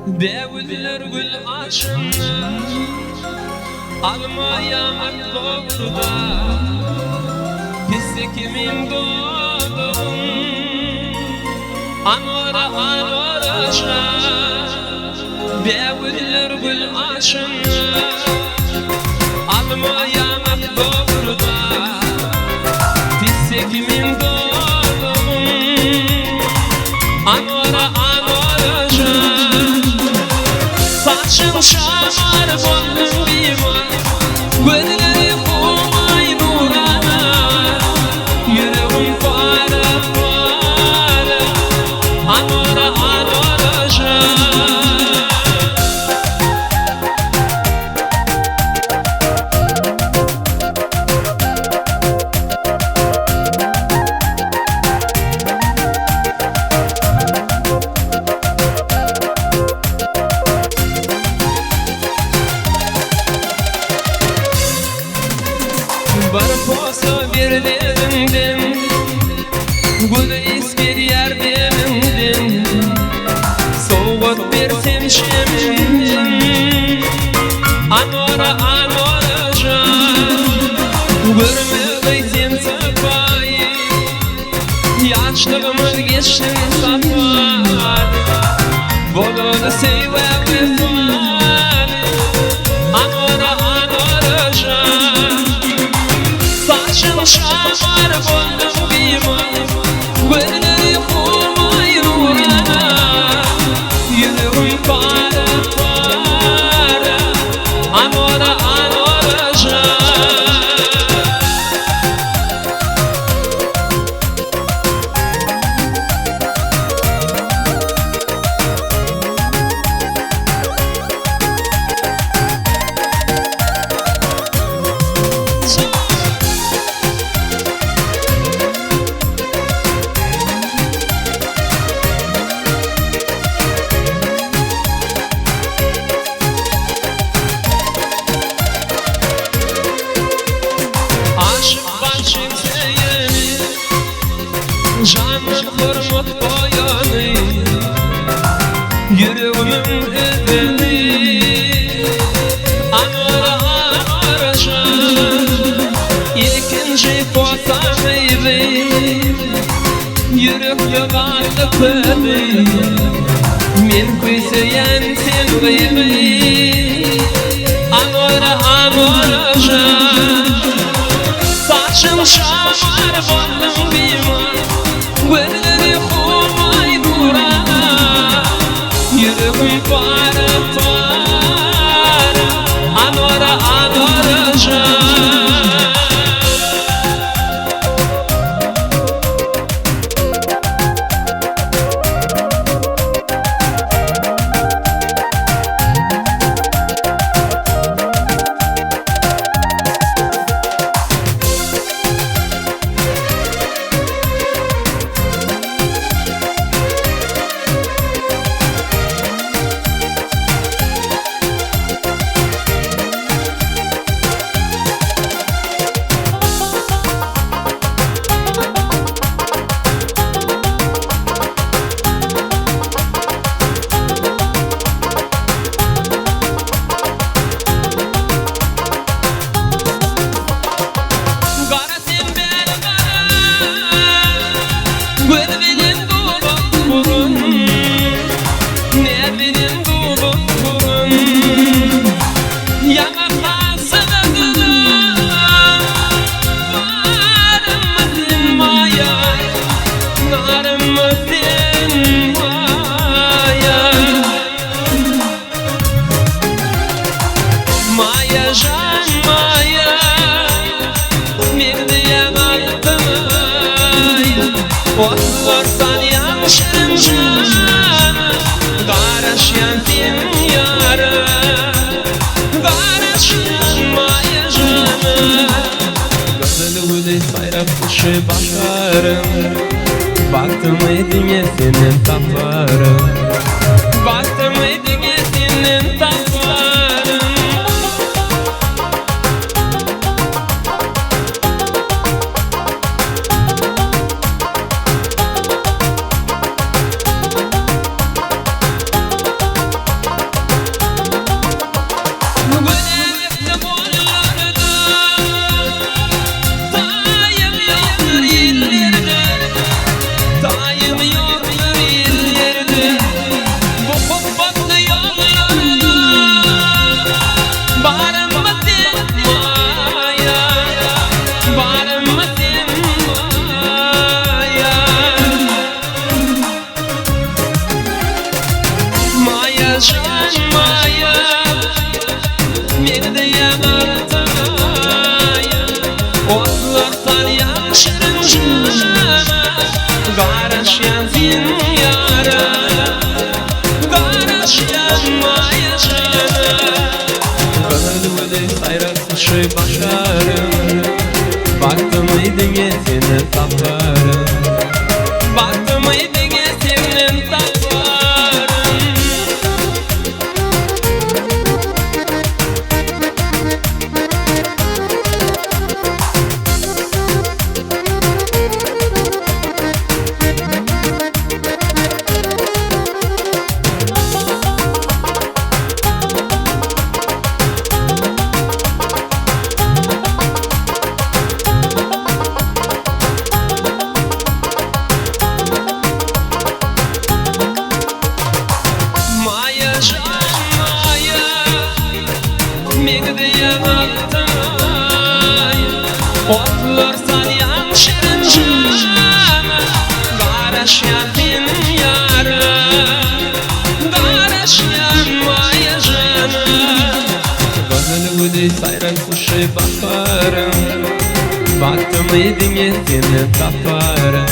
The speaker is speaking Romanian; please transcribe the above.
Deviller gül açını almayan doğruda Hissi kimin doğdum Anora anoraşa Deviller gül açını almayan doğruda Hissi kimin doğdum Anora anoraşa Saçın şamar boynum biman Gözleri kumay nurana Yüreğim para para Anora anoraşa Barposa birlerinden Gül isker yerdeminden Soğuk bir temşeminden Anora anoraşa Görmediydim tıpayı Yaşlığımız geçtin safar Bolunu sevmem fani Anora anoraşa Saçın şamar boynum biman Gözleri kumay nurana Yüreğim para para Anora anoraşa Canın hürmet boyanı Yüreğimin edeni Anora anoraşa İlkinci potanıydı Yürek yığardı pedi Men kuysayan sen gıybi Anora anoraşa Saçın şamar boynum biman Gözleri kumay nurana Yüreğim para para Anora anoraşa Maya can maya Mirdiye kaldım Otlarsan yanşın can Garaş yantin yara Garaş yan maya canı Gözeli güdey sayrak kuşu bakarım Baktım edine senin taparım Baktım edine senin taparım жанмая Мегде ямартая Отлықтар яшырын жана Гараш янзин яра Гараш янмая жана Gönlümde sayraklışı başarım Baktım idine seni taparım Baktım idine senin taparım Megde yanartay Otlar salyan şirin jana Garaş yadin yara Garaş yanmaya jana Gönlümde sayraklışı bakarım Baktım idine seni taparım